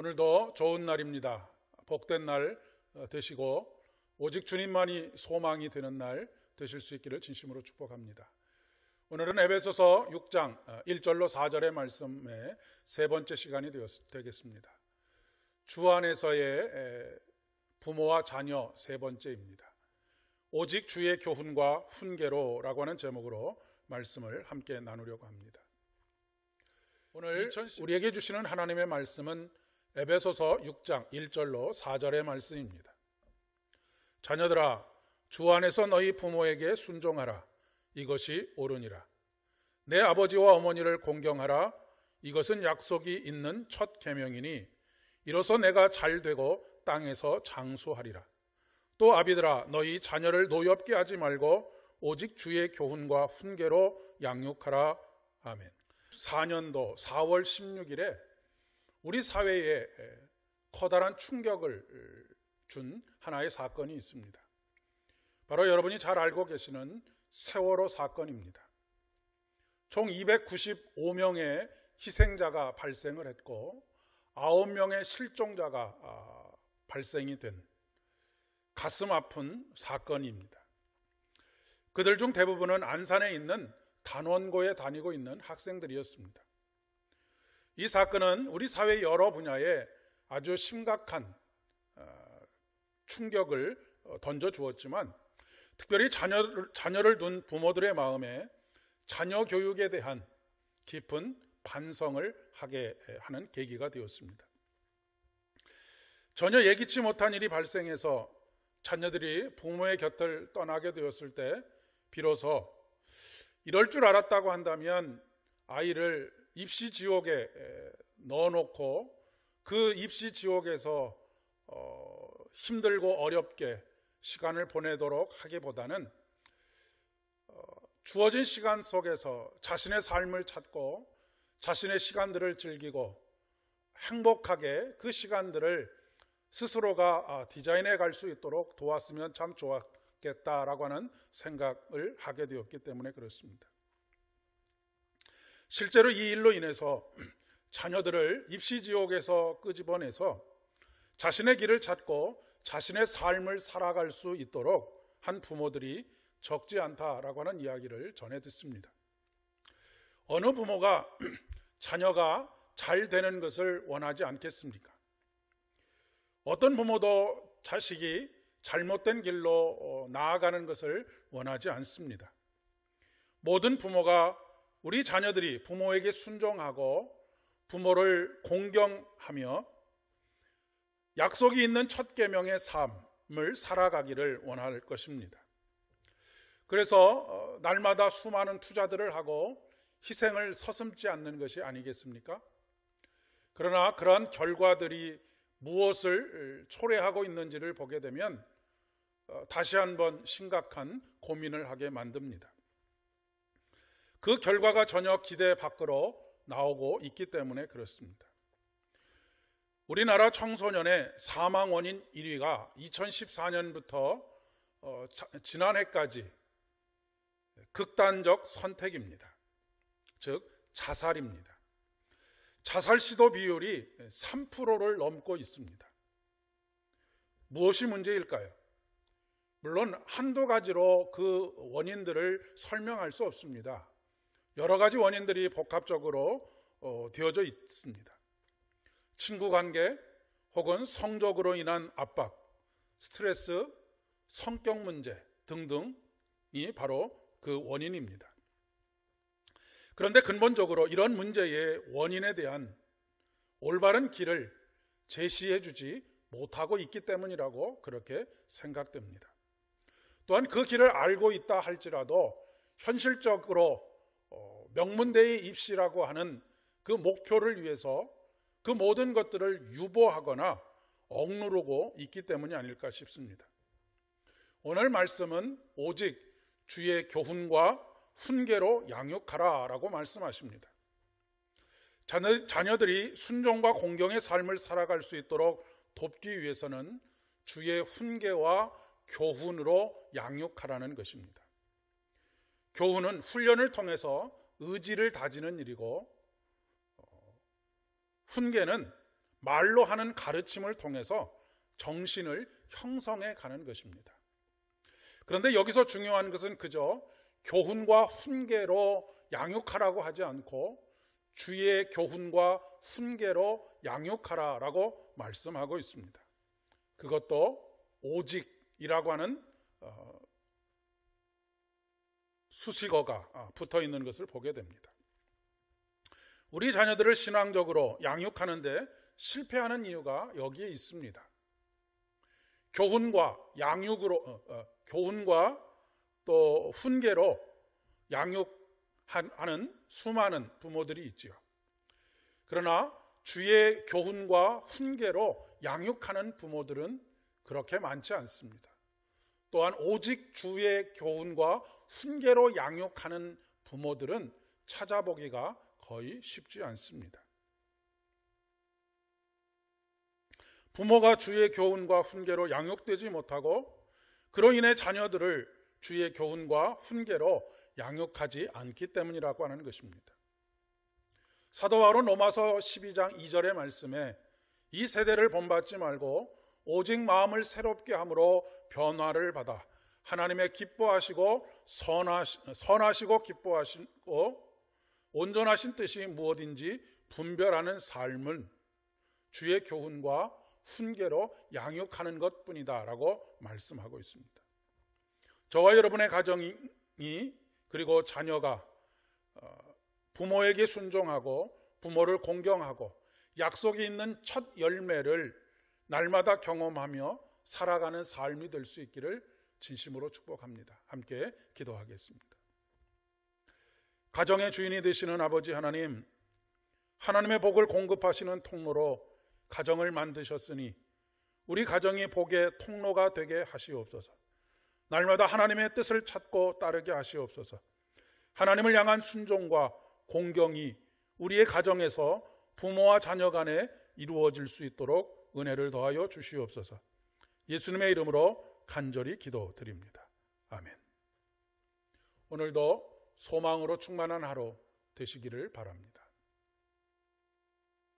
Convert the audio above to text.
오늘도 좋은 날입니다. 복된 날 되시고 오직 주님만이 소망이 되는 날 되실 수 있기를 진심으로 축복합니다. 오늘은 에베소서 6장 1절로 4절의 말씀의 세 번째 시간이 되겠습니다. 주 안에서의 부모와 자녀 세 번째입니다. 오직 주의 교훈과 훈계로라고 하는 제목으로 말씀을 함께 나누려고 합니다. 오늘 우리에게 주시는 하나님의 말씀은 에베소서 6장 1절로 4절의 말씀입니다. 자녀들아, 주 안에서 너희 부모에게 순종하라. 이것이 옳으니라. 내 아버지와 어머니를 공경하라. 이것은 약속이 있는 첫 계명이니 이로써 내가 잘되고 땅에서 장수하리라. 또 아비들아, 너희 자녀를 노엽게 하지 말고 오직 주의 교훈과 훈계로 양육하라. 아멘. 4년도 4월 16일에 우리 사회에 커다란 충격을 준 하나의 사건이 있습니다. 바로 여러분이 잘 알고 계시는 세월호 사건입니다. 총 295명의 희생자가 발생을 했고 9명의 실종자가 발생이 된 가슴 아픈 사건입니다. 그들 중 대부분은 안산에 있는 단원고에 다니고 있는 학생들이었습니다. 이 사건은 우리 사회 여러 분야에 아주 심각한 충격을 던져주었지만 특별히 자녀를 둔 부모들의 마음에 자녀 교육에 대한 깊은 반성을 하게 하는 계기가 되었습니다. 전혀 예기치 못한 일이 발생해서 자녀들이 부모의 곁을 떠나게 되었을 때 비로소 이럴 줄 알았다고 한다면 아이를 입시 지옥에 넣어놓고 그 입시 지옥에서 힘들고 어렵게 시간을 보내도록 하기보다는 주어진 시간 속에서 자신의 삶을 찾고 자신의 시간들을 즐기고 행복하게 그 시간들을 스스로가 디자인해 갈 수 있도록 도왔으면 참 좋았겠다라고 하는 생각을 하게 되었기 때문에 그렇습니다. 실제로 이 일로 인해서 자녀들을 입시지옥에서 끄집어내서 자신의 길을 찾고 자신의 삶을 살아갈 수 있도록 한 부모들이 적지 않다라고 하는 이야기를 전해 듣습니다. 어느 부모가 자녀가 잘 되는 것을 원하지 않겠습니까? 어떤 부모도 자식이 잘못된 길로 나아가는 것을 원하지 않습니다. 모든 부모가 우리 자녀들이 부모에게 순종하고 부모를 공경하며 약속이 있는 첫 계명의 삶을 살아가기를 원할 것입니다. 그래서 날마다 수많은 투자들을 하고 희생을 서슴지 않는 것이 아니겠습니까? 그러나 그러한 결과들이 무엇을 초래하고 있는지를 보게 되면 다시 한번 심각한 고민을 하게 만듭니다. 그 결과가 전혀 기대 밖으로 나오고 있기 때문에 그렇습니다. 우리나라 청소년의 사망 원인 1위가 2014년부터 지난해까지 극단적 선택입니다. 즉 자살입니다. 자살 시도 비율이 3%를 넘고 있습니다. 무엇이 문제일까요? 물론 한두 가지로 그 원인들을 설명할 수 없습니다. 여러 가지 원인들이 복합적으로 되어져 있습니다. 친구 관계 혹은 성적으로 인한 압박, 스트레스, 성격 문제 등등이 바로 그 원인입니다. 그런데 근본적으로 이런 문제의 원인에 대한 올바른 길을 제시해 주지 못하고 있기 때문이라고 그렇게 생각됩니다. 또한 그 길을 알고 있다 할지라도 현실적으로 명문대의 입시라고 하는 그 목표를 위해서 그 모든 것들을 유보하거나 억누르고 있기 때문이 아닐까 싶습니다. 오늘 말씀은 오직 주의 교훈과 훈계로 양육하라 라고 말씀하십니다. 자녀들이 순종과 공경의 삶을 살아갈 수 있도록 돕기 위해서는 주의 훈계와 교훈으로 양육하라는 것입니다. 교훈은 훈련을 통해서 의지를 다지는 일이고 훈계는 말로 하는 가르침을 통해서 정신을 형성해 가는 것입니다. 그런데 여기서 중요한 것은 그저 교훈과 훈계로 양육하라고 하지 않고 주의 교훈과 훈계로 양육하라라고 말씀하고 있습니다. 그것도 오직이라고 하는 수식어가 붙어 있는 것을 보게 됩니다. 우리 자녀들을 신앙적으로 양육하는데 실패하는 이유가 여기에 있습니다. 교훈과 양육으로 교훈과 또 훈계로 양육하는 수많은 부모들이 있지요. 그러나 주의 교훈과 훈계로 양육하는 부모들은 그렇게 많지 않습니다. 또한 오직 주의 교훈과 훈계로 양육하는 부모들은 찾아보기가 거의 쉽지 않습니다. 부모가 주의 교훈과 훈계로 양육되지 못하고 그로 인해 자녀들을 주의 교훈과 훈계로 양육하지 않기 때문이라고 하는 것입니다. 사도 바울은 로마서 12장 2절의 말씀에 이 세대를 본받지 말고 오직 마음을 새롭게 함으로 변화를 받아 하나님의 기뻐하시고 선하시고 기뻐하시고 온전하신 뜻이 무엇인지 분별하는 삶은 주의 교훈과 훈계로 양육하는 것뿐이다 라고 말씀하고 있습니다. 저와 여러분의 가정이 그리고 자녀가 부모에게 순종하고 부모를 공경하고 약속이 있는 첫 열매를 날마다 경험하며 살아가는 삶이 될 수 있기를 진심으로 축복합니다. 함께 기도하겠습니다. 가정의 주인이 되시는 아버지 하나님, 하나님의 복을 공급하시는 통로로 가정을 만드셨으니 우리 가정이 복의 통로가 되게 하시옵소서. 날마다 하나님의 뜻을 찾고 따르게 하시옵소서. 하나님을 향한 순종과 공경이 우리의 가정에서 부모와 자녀 간에 이루어질 수 있도록 은혜를 더하여 주시옵소서. 예수님의 이름으로 간절히 기도드립니다. 아멘. 오늘도 소망으로 충만한 하루 되시기를 바랍니다.